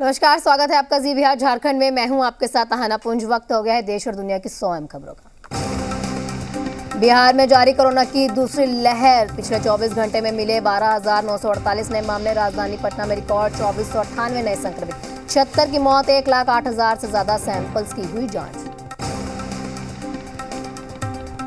नमस्कार, स्वागत है आपका जी बिहार झारखंड में। मैं हूं आपके साथ अहाना पुंज। वक्त हो गया है देश और दुनिया की 100 अहम खबरों का। बिहार में जारी कोरोना की दूसरी लहर। पिछले 24 घंटे में मिले 12,948 नए मामले। राजधानी पटना में रिकॉर्ड 2498 नए संक्रमित, 76 की मौत। 1,08,000 से ज्यादा सैंपल्स की हुई जांच।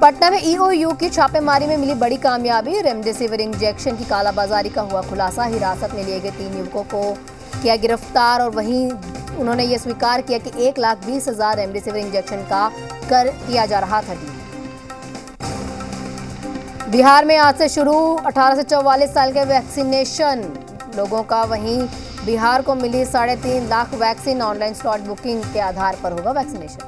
पटना में ईओयू की छापेमारी में मिली बड़ी कामयाबी। रेमडेसिविर इंजेक्शन की कालाबाजारी का हुआ खुलासा। हिरासत में लिए गए 3 युवकों को किया गिरफ्तार और वहीं उन्होंने ये स्वीकार किया कि 1,20,000 रेमडेसिविर इंजेक्शन का किया जा रहा था डील। बिहार में आज से शुरू 18 से 44 साल के वैक्सीनेशन लोगों का। वहीं बिहार को मिली 3.5 lakh vaccine. Online slot booking के आधार पर होगा वैक्सीनेशन।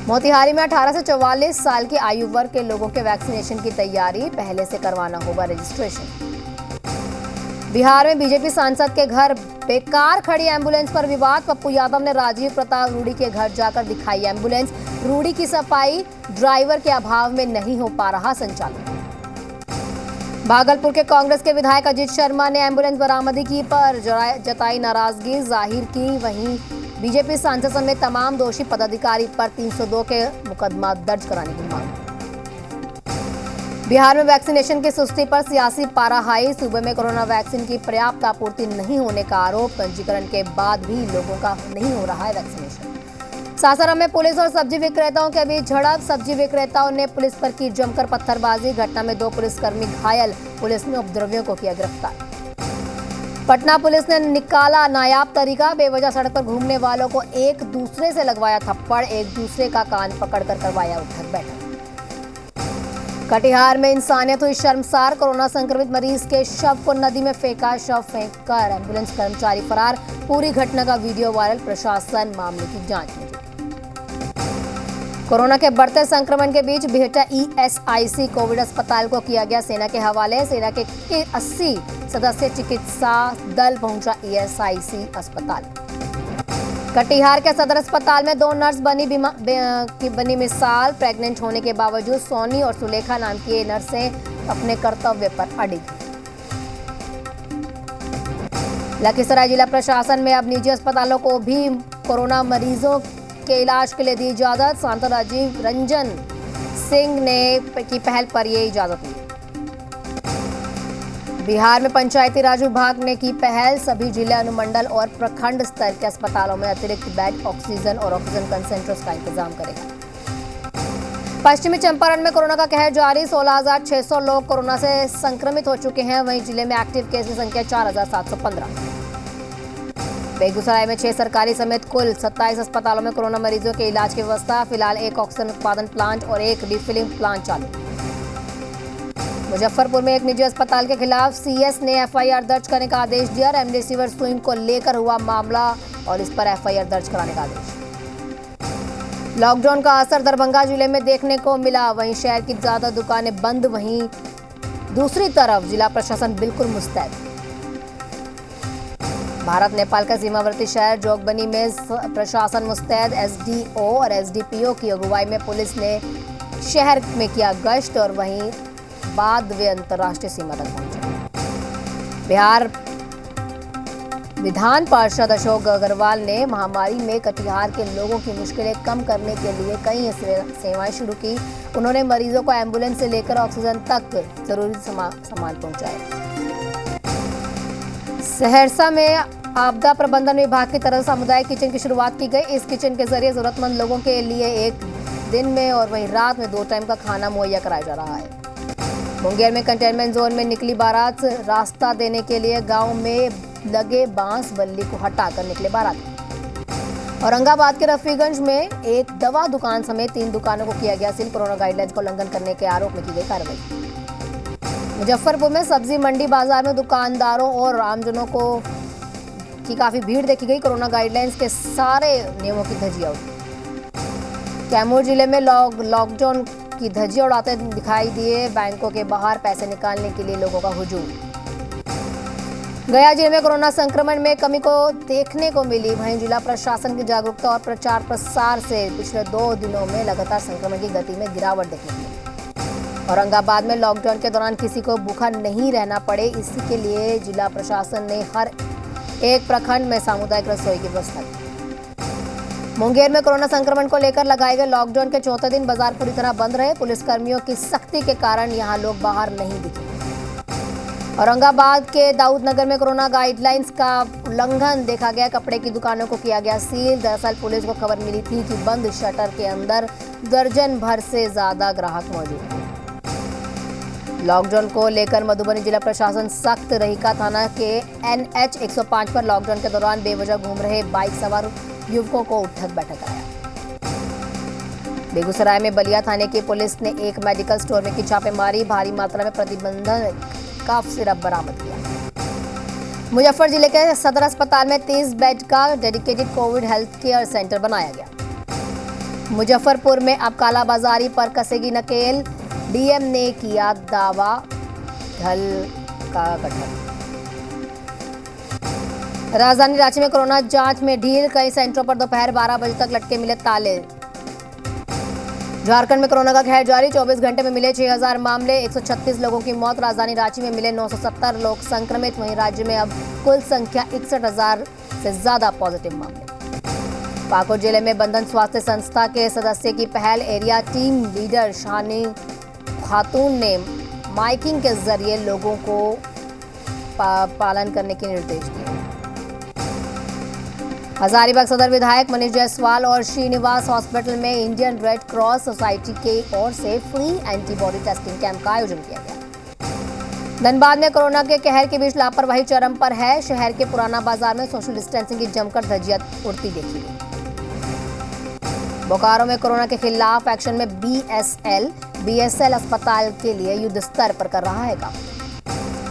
मोतिहारी में 18 से 44 साल की आयु वर्ग के लोगों के वैक्सीनेशन की तैयारी। पहले से करवाना होगा रजिस्ट्रेशन। बिहार में बीजेपी सांसद के घर बेकार खड़ी एम्बुलेंस पर विवाद। पप्पू यादव ने राजीव प्रताप रूडी के घर जाकर दिखाई एम्बुलेंस। रूडी की सफाई, ड्राइवर के अभाव में नहीं हो पा रहा संचालन। भागलपुर के कांग्रेस के विधायक अजीत शर्मा ने एम्बुलेंस बरामदगी की पर जताई नाराजगी जाहिर की। वहीं बीजेपी सांसद समेत तमाम दोषी पदाधिकारी पर 302 के मुकदमा दर्ज कराने की मांग। बिहार में वैक्सीनेशन की सुस्ती पर सियासी पारा हाई। सूबे में कोरोना वैक्सीन की पर्याप्त आपूर्ति नहीं होने का आरोप। पंजीकरण के बाद भी लोगों का नहीं हो रहा है वैक्सीनेशन। सासाराम में पुलिस और सब्जी विक्रेताओं के बीच झड़प। सब्जी विक्रेताओं ने पुलिस पर की जमकर पत्थरबाजी। घटना में 2 पुलिसकर्मी घायल। पुलिस ने उपद्रवियों को किया गिरफ्तार। पटना पुलिस ने निकाला नायाब तरीका। बेवजह सड़क पर घूमने वालों को एक दूसरे से लगवाया थप्पड़। एक दूसरे का कान पकड़कर करवाया उठक बैठक। कटिहार में इंसानियत हुई शर्मसार। कोरोना संक्रमित मरीज के शव को नदी में फेंका। शव फेंककर एम्बुलेंस कर्मचारी फरार। पूरी घटना का वीडियो वायरल। प्रशासन मामले की जांच में जुटा। कोरोना के बढ़ते संक्रमण के बीच बिहटा ईएसआईसी कोविड अस्पताल को किया गया सेना के हवाले। सेना के 80 सदस्य चिकित्सा दल पहुंचा ईएसआईसी अस्पताल। कटिहार के सदर अस्पताल में 2 नर्स बनी मिसाल। प्रेग्नेंट होने के बावजूद सोनी और सुलेखा नाम की ये नर्सें अपने कर्तव्य पर अडिग। लखीसराय जिला प्रशासन में अब निजी अस्पतालों को भी कोरोना मरीजों के इलाज के लिए दी इजाजत। सांसद राजीव रंजन सिंह ने की पहल पर यह इजाजत दी। बिहार में पंचायती राज विभाग ने की पहल। सभी जिला, अनुमंडल और प्रखंड स्तर के अस्पतालों में अतिरिक्त बेड, ऑक्सीजन और ऑक्सीजन कंसेंट्रेटर्स का इंतजाम करेगा। पश्चिमी चंपारण में कोरोना का कहर जारी। 16,600 लोग कोरोना से संक्रमित हो चुके हैं। वहीं जिले में एक्टिव केस की संख्या 4,715। बेगूसराय में 6 सरकारी समेत कुल 27 अस्पतालों में कोरोना मरीजों के इलाज की व्यवस्था। फिलहाल 1 ऑक्सीजन उत्पादन प्लांट और 1 रिफिलिंग प्लांट चालू। मुजफ्फरपुर में एक निजी अस्पताल के खिलाफ सीएस ने एफआईआर दर्ज करने का आदेश दिया। रेमडेसिविर सुई को लेकर हुआ मामला और इस पर एफआईआर दर्ज कराने का आदेश। लॉकडाउन का असर दरभंगा जिले में देखने को मिला। वहीं शहर की ज्यादा दुकानें बंद। वहीं दूसरी तरफ जिला प्रशासन बिल्कुल मुस्तैद। भारत नेपाल का सीमावर्ती शहर जोगबनी में प्रशासन मुस्तैद। एसडीओ और एसडीपीओ की अगुवाई में पुलिस ने शहर में किया गश्त और वहीं बाद वे अंतर्राष्ट्रीय सीमा तक पहुंचे। बिहार विधान पार्षद अशोक अग्रवाल ने महामारी में कटिहार के लोगों की मुश्किलें कम करने के लिए कई सेवाएं शुरू की। उन्होंने मरीजों को एम्बुलेंस से लेकर ऑक्सीजन तक जरूरी सामान पहुंचाए। सहरसा में आपदा प्रबंधन विभाग की तरफ से सामुदायिक किचन की शुरुआत की गई। इस किचन के जरिए जरूरतमंद लोगों के लिए एक दिन में और वहीं रात में 2 टाइम का खाना मुहैया कराया जा रहा है। मुंगेर में कंटेनमेंट जोन में निकली बारात। रास्ता देने के लिए गांव में लगे बांस बल्ली को हटाकर निकले बाराती। औरंगाबाद के रफीगंज में एक दवा दुकान समेत 3 दुकानों को किया गया सील। कोरोना गाइडलाइंस का उल्लंघन करने के आरोप में की गई कार्रवाई। मुजफ्फरपुर में सब्जी मंडी बाजार में दुकानदारों और आमजनों की काफी भीड़ देखी गई। कोरोना गाइडलाइंस के सारे नियमों की धज्जियां उड़ी। कैमूर जिले में लॉकडाउन की धज्जियां उड़ाते दिखाई दिए। बैंकों के बाहर पैसे निकालने के लिए लोगों का हुजूम। गया जिले में कोरोना संक्रमण में कमी को देखने को मिली। वहीं जिला प्रशासन की जागरूकता और प्रचार प्रसार से पिछले 2 दिनों में लगातार संक्रमण की गति में गिरावट देखने को मिली। औरंगाबाद में लॉकडाउन के दौरान किसी को भूखा नहीं रहना पड़े, इसी के लिए जिला प्रशासन ने हर एक प्रखंड में सामुदायिक रसोई की व्यवस्था की। मुंगेर में कोरोना संक्रमण को लेकर लगाए गए लॉकडाउन के चौथे दिन बाजार पूरी तरह बंद रहे। पुलिसकर्मियों की सख्ती के कारण यहां लोग बाहर नहीं दिखे। औरंगाबाद के दाऊदनगर में कोरोना गाइडलाइंस का उल्लंघन देखा गया। कपड़े की दुकानों को किया गया सील। दरअसल पुलिस को खबर मिली थी कि बंद शटर के अंदर दर्जन भर से ज्यादा ग्राहक मौजूद हैं। लॉकडाउन को लेकर मधुबनी जिला प्रशासन सख्त। रहीका थाना के NH 105 पर लॉकडाउन के दौरान बेवजह घूम रहे बाइक सवार युवकों को उठक बैठक कराया। बेगूसराय में बलिया थाने की पुलिस ने एक मेडिकल स्टोर में की छापेमारी। भारी मात्रा में प्रतिबंधित कफ सिरप बरामद किया। मुजफ्फर जिले के सदर अस्पताल में 30 बेड का dedicated Covid health care centre बनाया गया। मुजफ्फरपुर में अब कालाबाजारी पर कसेगी नकेल। डीएम ने किया दावा, ढल का गठन। राजधानी रांची में कोरोना जांच में ढील। कई सेंटरों पर दोपहर 12 बजे तक लटके मिले ताले। झारखंड में कोरोना का कहर जारी। 24 घंटे में मिले 6000 मामले, 136 लोगों की मौत। राजधानी रांची में मिले 970 लोग संक्रमित। वहीं राज्य में अब कुल संख्या 61,000 से ज्यादा पॉजिटिव मामले। पाकुड़ जिले में बंधन स्वास्थ्य संस्था के सदस्य की पहल। एरिया टीम लीडर शानी खातून ने माइकिंग के जरिए लोगों को पालन करने के निर्देश दिए। हजारीबाग सदर विधायक मनीष जायसवाल और श्रीनिवास हॉस्पिटल में इंडियन रेड क्रॉस सोसाइटी की ओर से फ्री एंटीबॉडी टेस्टिंग कैंप का आयोजन किया गया। धनबाद में कोरोना के कहर के बीच लापरवाही चरम पर है। शहर के पुराना बाजार में सोशल डिस्टेंसिंग की जमकर धज्जियां उड़ती देखी गई। बोकारो में कोरोना के खिलाफ एक्शन में BSL अस्पताल के लिए युद्ध स्तर पर कर रहा है काम।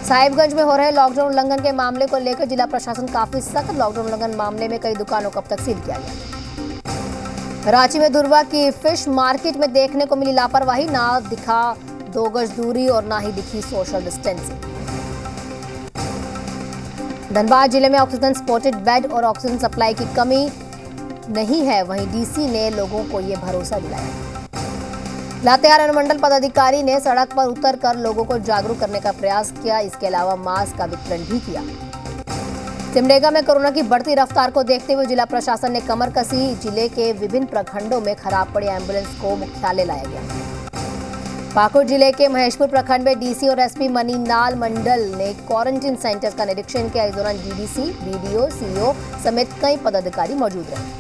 साहिबगंज में हो रहे लॉकडाउन उल्लंघन के मामले को लेकर जिला प्रशासन काफी सख्त। लॉकडाउन उल्लंघन मामले में कई दुकानों को अब तक सील किया गया। रांची में दुर्वा की फिश मार्केट में देखने को मिली लापरवाही। ना दिखा 2 गज दूरी और ना ही दिखी सोशल डिस्टेंसिंग। धनबाद जिले में ऑक्सीजन सपोर्टेड बेड और ऑक्सीजन सप्लाई की कमी नहीं है। वहीं डीसी ने लोगों को ये भरोसा दिलाया। लातेहार अनुमंडल पदाधिकारी ने सड़क पर उतरकर लोगों को जागरूक करने का प्रयास किया। इसके अलावा मास्क का वितरण भी किया। सिमडेगा में कोरोना की बढ़ती रफ्तार को देखते हुए जिला प्रशासन ने कमर कसी। जिले के विभिन्न प्रखंडों में खराब पड़ी एम्बुलेंस को मुख्यालय लाया गया। पाकुड़ जिले के महेशपुर प्रखंड में डीसी और एसपी मनीलाल मंडल ने क्वारंटीन सेंटर्स का निरीक्षण किया। इस दौरान डीडीसी, बीडीओ, सीओ समेत कई पदाधिकारी मौजूद रहे।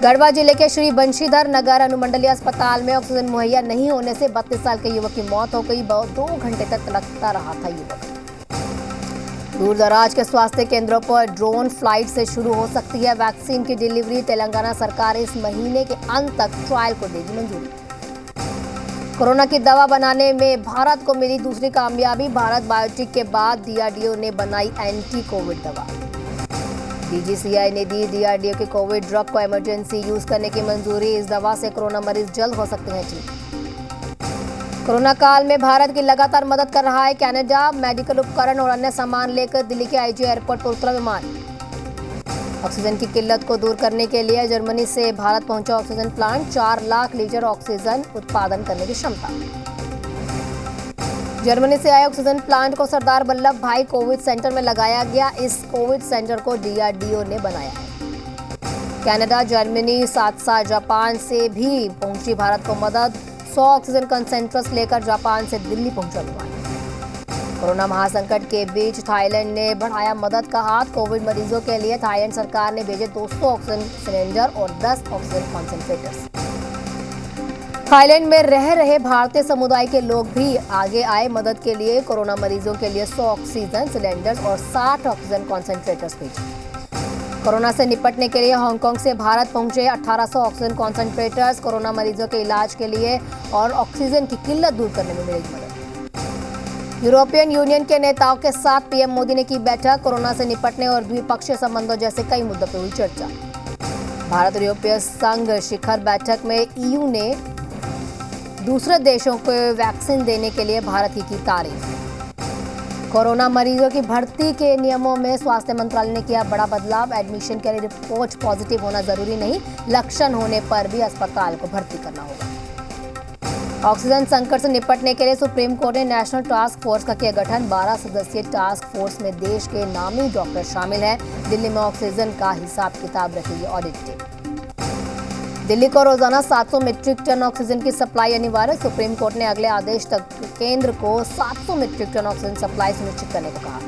गढ़वा जिले के श्री बंशीधर नगर अनुमंडलीय अस्पताल में ऑक्सीजन मुहैया नहीं होने से 32 साल के युवक की मौत हो गई। 2 घंटे तक तड़पता रहा था युवक। दूर दराज के स्वास्थ्य केंद्रों पर ड्रोन फ्लाइट से शुरू हो सकती है वैक्सीन की डिलीवरी। तेलंगाना सरकार इस महीने के अंत तक ट्रायल को देगी मंजूरी। कोरोना की दवा बनाने में भारत को मिली दूसरी कामयाबी। भारत बायोटेक के बाद DRDO ने बनाई एंटी कोविड दवा। DGCI ने दी DRDO के कोविड ड्रग को इमरजेंसी यूज करने की मंजूरी। इस दवा से कोरोना मरीज जल्द हो सकते हैं ठीक। कोरोना काल में भारत की लगातार मदद कर रहा है कनाडा। मेडिकल उपकरण और अन्य सामान लेकर दिल्ली के IG एयरपोर्ट पर उतरा विमान। ऑक्सीजन की किल्लत को दूर करने के लिए जर्मनी से भारत पहुंचा oxygen plant. 4 lakh litre oxygen उत्पादन करने की क्षमता। जर्मनी से आए ऑक्सीजन प्लांट को सरदार वल्लभ भाई कोविड सेंटर में लगाया गया। इस कोविड सेंटर को DRDO ने बनाया है। कनाडा, जर्मनी, साथ जापान से भी पहुंची भारत को मदद। 100 ऑक्सीजन कंसेंट्रेटर्स लेकर जापान से दिल्ली पहुंचा विमान। कोरोना महासंकट के बीच थाईलैंड ने बढ़ाया मदद का हाथ। कोविड मरीजों के लिए थाईलैंड सरकार ने भेजे 200 ऑक्सीजन सिलेंडर और 10 ऑक्सीजन कंसेंट्रेटर्स। थाईलैंड में रह रहे भारतीय समुदाय के लोग भी आगे आए मदद के लिए। कोरोना मरीजों के लिए 100 ऑक्सीजन सिलेंडर्स और 60 ऑक्सीजन कंसेंट्रेटर्स भेजे। कोरोना से निपटने के लिए हांगकांग से भारत पहुंचे 1800 ऑक्सीजन कंसेंट्रेटर्स। कोरोना मरीजों के इलाज के लिए और ऑक्सीजन की किल्लत दूर करने में मिलेगी मदद। यूरोपियन यूनियन के नेताओं के साथ पीएम मोदी ने की बैठक। कोरोना से निपटने और द्विपक्षीय संबंधों जैसे कई मुद्दों पर हुई चर्चा। भारत और यूरोपीय संघ शिखर बैठक में EU ने दूसरे देशों को वैक्सीन देने के लिए भारत ही की तारीफ। कोरोना मरीजों की भर्ती के नियमों में स्वास्थ्य मंत्रालय ने किया बड़ा बदलाव। एडमिशन के लिए रिपोर्ट पॉजिटिव होना जरूरी नहीं, लक्षण होने पर भी अस्पताल को भर्ती करना होगा। ऑक्सीजन संकट से निपटने के लिए सुप्रीम कोर्ट ने नेशनल टास्क फोर्स का किया गठन। 12 सदस्यीय टास्क फोर्स में देश के नामी डॉक्टर शामिल हैं। दिल्ली में ऑक्सीजन का हिसाब किताब रखेगी ऑडिट टीम। दिल्ली को रोजाना 700 मीट्रिक टन ऑक्सीजन की सप्लाई अनिवार्य। सुप्रीम कोर्ट ने अगले आदेश तक केंद्र को 700 मीट्रिक टन ऑक्सीजन सप्लाई सुनिश्चित करने को कहा।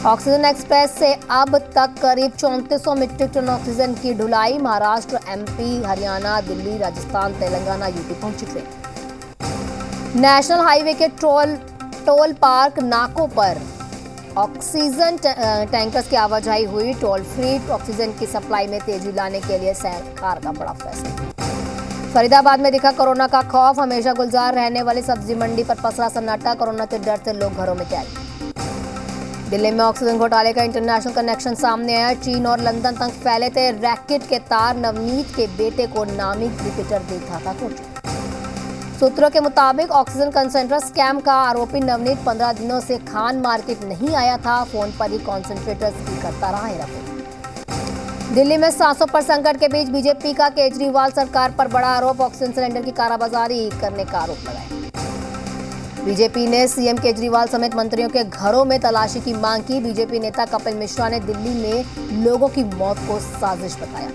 ऑक्सीजन एक्सप्रेस से अब तक करीब 3400 मीट्रिक टन ऑक्सीजन की ढुलाई। महाराष्ट्र, एमपी, हरियाणा, दिल्ली, राजस्थान, तेलंगाना, यूपी पहुंची ट्रेन। नेशनल हाईवे के टोल पार्क नाकों पर ऑक्सीजन टैंकर्स की आवाजाही हुई। टोल फ्री ऑक्सीजन की सप्लाई में तेजी लाने के लिए सरकार का बड़ा फैसला। फरीदाबाद में दिखा कोरोना का खौफ। हमेशा गुलजार रहने वाली सब्जी मंडी पर पसरा सन्नाटा। कोरोना के डर से लोग घरों में कैद। दिल्ली में ऑक्सीजन घोटाले का इंटरनेशनल कनेक्शन सामने आया। चीन और लंदन तक फैले थे रैकेट के तार। नवनीत के बेटे को नामी क्रिकेटर देखा था कोच। सूत्रों के मुताबिक ऑक्सीजन कंसेंट्रेटर स्कैम का आरोपी नवनीत 15 दिनों से खान मार्केट नहीं आया था। फोन पर ही कॉन्सेंट्रेटर्स की करता रहा हेराफेरी। दिल्ली में सांसों पर संकट के बीच बीजेपी का केजरीवाल सरकार पर बड़ा आरोप। ऑक्सीजन सिलेंडर की कालाबाजारी करने का आरोप लगाया। बीजेपी ने सीएम केजरीवाल समेत मंत्रियों के घरों में तलाशी की मांग की। बीजेपी नेता कपिल मिश्रा ने दिल्ली में लोगों की मौत को साजिश बताया।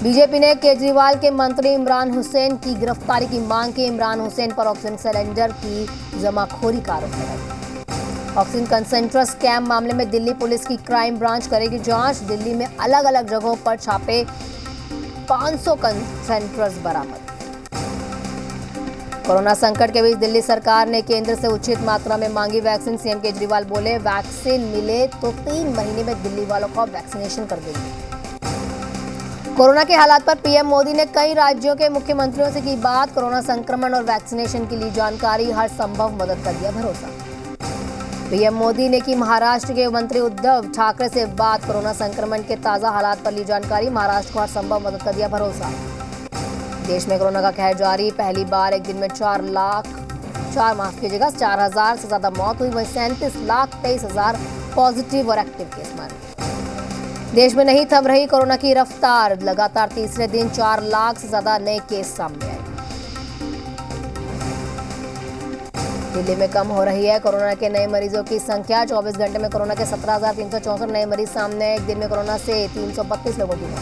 बीजेपी ने केजरीवाल के मंत्री इमरान हुसैन की गिरफ्तारी की मांग की। इमरान हुसैन पर ऑक्सीजन सिलेंडर की जमाखोरी का आरोप लगाया। ऑक्सीजन कंसेंट्रेटर स्कैम मामले में दिल्ली पुलिस की क्राइम ब्रांच करेगी जांच। दिल्ली में अलग अलग जगहों पर छापे। 500 कंसेंट्रेटर्स बरामद। कोरोना संकट के बीच दिल्ली सरकार ने केंद्र से उचित मात्रा में मांगी वैक्सीन। सीएम केजरीवाल बोले, वैक्सीन मिले तो 3 महीने में दिल्ली वालों का वैक्सीनेशन कर देंगे। कोरोना के हालात पर पीएम मोदी ने कई राज्यों के मुख्यमंत्रियों से की बात। कोरोना संक्रमण और वैक्सीनेशन की ली जानकारी। हर संभव मदद का दिया भरोसा। पीएम मोदी ने की महाराष्ट्र के मंत्री उद्धव ठाकरे से बात। कोरोना संक्रमण के ताजा हालात पर ली जानकारी। महाराष्ट्र को हर संभव मदद का दिया भरोसा। देश में कोरोना का कहर जारी। पहली बार एक दिन में 4,000 से ज्यादा मौत हुई। वहीं 37,23,000 पॉजिटिव और एक्टिव केस माने। देश में नहीं थम रही कोरोना की रफ्तार। लगातार तीसरे दिन 4 लाख से ज्यादा नए केस सामने आए। दिल्ली में कम हो रही है कोरोना के नए मरीजों की संख्या। 24 घंटे में कोरोना के 17,364 नए मरीज सामने आए। एक दिन में कोरोना से 332 लोगों की मौत।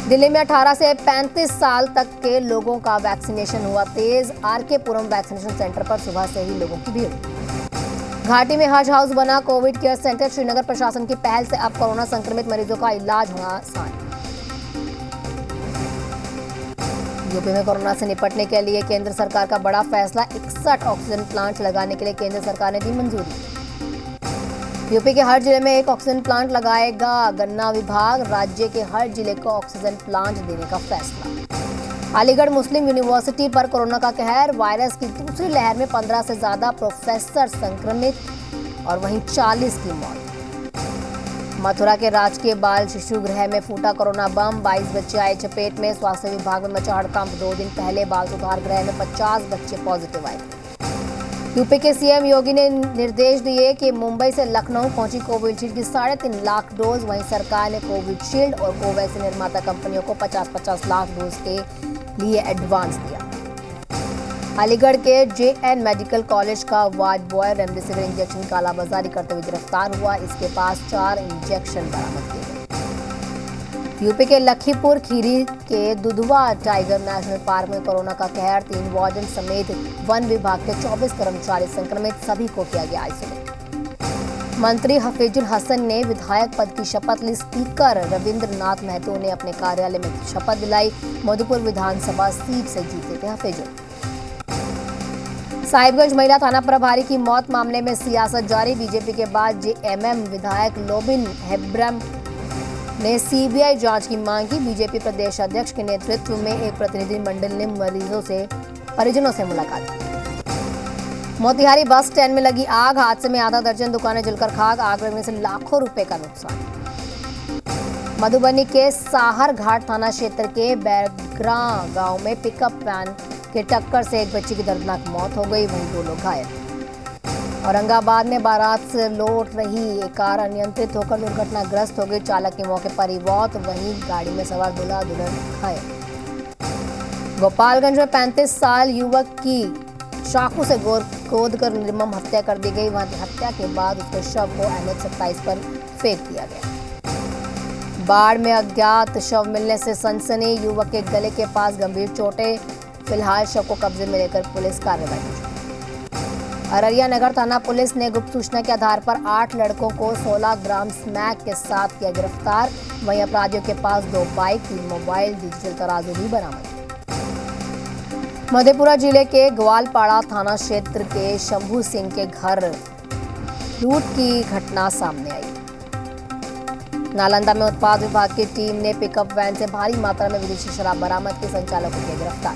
दिल्ली में 18 से 35 साल तक के लोगों का वैक्सीनेशन हुआ तेज। आरके पुरम वैक्सीनेशन सेंटर पर सुबह से ही लोगों की भीड़। घाटी में हज हाउस बना कोविड केयर सेंटर। श्रीनगर प्रशासन की पहल से अब कोरोना संक्रमित मरीजों का इलाज होना आसान। यूपी में कोरोना से निपटने के लिए केंद्र सरकार का बड़ा फैसला। 61 ऑक्सीजन प्लांट लगाने के लिए केंद्र सरकार ने दी मंजूरी। यूपी के हर जिले में एक ऑक्सीजन प्लांट लगाएगा गन्ना विभाग। राज्य के हर जिले को ऑक्सीजन प्लांट देने का फैसला। अलीगढ़ मुस्लिम यूनिवर्सिटी पर कोरोना का कहर। वायरस की दूसरी लहर में 15 से ज्यादा प्रोफेसर संक्रमित और वहीं 40 की मौत। मथुरा के राजकीय बाल शिशु गृह में फूटा कोरोना बम। 22 बच्चे आए चपेट में। स्वास्थ्य विभाग में मचा हड़कंप। 2 दिन पहले बाल सुधार गृह में 50 बच्चे पॉजिटिव आए। यूपी के सीएम योगी ने निर्देश दिए कि मुंबई से लखनऊ पहुंची कोविशील्ड की 3.5 लाख डोज। वहीं सरकार ने कोविशील्ड और कोवैक्सीन निर्माता कंपनियों को 50-50 लाख डोज के लिए एडवांस दिया। अलीगढ़ के जेएन मेडिकल कॉलेज का वार्ड बॉय रेमडेसिविर इंजेक्शन कालाबाजारी करते हुए गिरफ्तार हुआ। इसके पास 4 इंजेक्शन बरामद किए गए। यूपी के लखीमपुर खीरी के दुधवा टाइगर नेशनल पार्क में कोरोना का कहर। 3 वार्डन समेत वन विभाग के 24 कर्मचारी संक्रमित। सभी को किया गया आइसोलेट। मंत्री हफीजुल हसन ने विधायक पद की शपथ ली। स्पीकर रविंद्रनाथ महतो ने अपने कार्यालय में शपथ दिलाई। मधुपुर विधानसभा सीट से जीते थे हफीजुल। साहिबगंज महिला थाना प्रभारी की मौत मामले में सियासत जारी। बीजेपी के बाद जेएमएम विधायक लोबिन हेब्रम ने सीबीआई जांच की मांग की। बीजेपी प्रदेश अध्यक्ष के नेतृत्व में एक प्रतिनिधि मंडल ने परिजनों से मुलाकात की। मोतिहारी बस स्टैंड में लगी आग। हादसे में आधा दर्जन दुकानें जलकर खाक। आग लगने से लाखों रुपए का नुकसान। मधुबनी के साहर घाट थाना क्षेत्र के बैरग्रा गांव में पिकअप वैन के टक्कर से एक बच्ची की दर्दनाक मौत हो गई। वहीं 2 लोग घायल। औरंगाबाद में बारात से लौट रही एक कार अनियंत्रित होकर दुर्घटनाग्रस्त हो गई। चालक की मौके पर ही मौत। वहीं गाड़ी में सवार दूल्हा दुल्हन घायल। गोपालगंज में 35 साल युवक की चाकू से गोद कर निर्मम हत्या कर दी गई। वहां हत्या के बाद उसके शव को NH-27 पर फेंक दिया गया। बाढ़ में अज्ञात शव मिलने से सनसनी। युवक के गले के पास गंभीर चोटें। फिलहाल शव को कब्जे में लेकर पुलिस कार्रवाई कर रही है। अररिया नगर थाना पुलिस ने गुप्त सूचना के आधार पर 8 लड़कों को 16 ग्राम स्मैक के साथ किया गिरफ्तार। वहीं अपराधियों के पास 2 बाइक, 3 मोबाइल, डिजिटल तराजू भी बरामद। मधेपुरा जिले के ग्वालपाड़ा थाना क्षेत्र के शंभू सिंह के घर लूट की घटना सामने आई। नालंदा में उत्पाद विभाग की टीम ने पिकअप वैन से भारी मात्रा में विदेशी शराब बरामद की। संचालक को किया गिरफ्तार।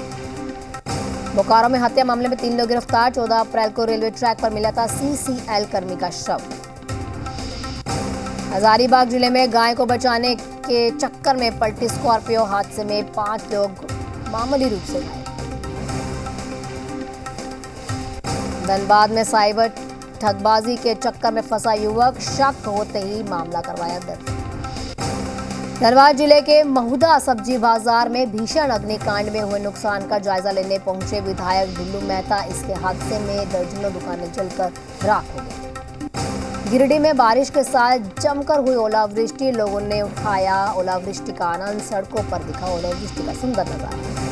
बोकारो में हत्या मामले में 3 लोग गिरफ्तार। 14 अप्रैल को रेलवे ट्रैक पर मिला था CCL कर्मी का शव। हजारीबाग जिले में गाय को बचाने के चक्कर में पलटी स्कॉर्पियो। हादसे में 5 लोग मामूली रूप से घायल। धनबाद में साइबर ठगबाजी के चक्कर में फंसा युवक। शक होते ही मामला करवाया दर्ज। धनबाद जिले के महुदा सब्जी बाजार में भीषण अग्निकांड में हुए नुकसान का जायजा लेने पहुंचे विधायक ढुल्लू मेहता। इसके हादसे में दर्जनों दुकानें जलकर राख हो गई। गिरिडीह में बारिश के साथ जमकर हुई ओलावृष्टि। लोगों ने उठाया ओलावृष्टि का आनंद। सड़कों पर दिखा ओलावृष्टि का सुंदर नजारा।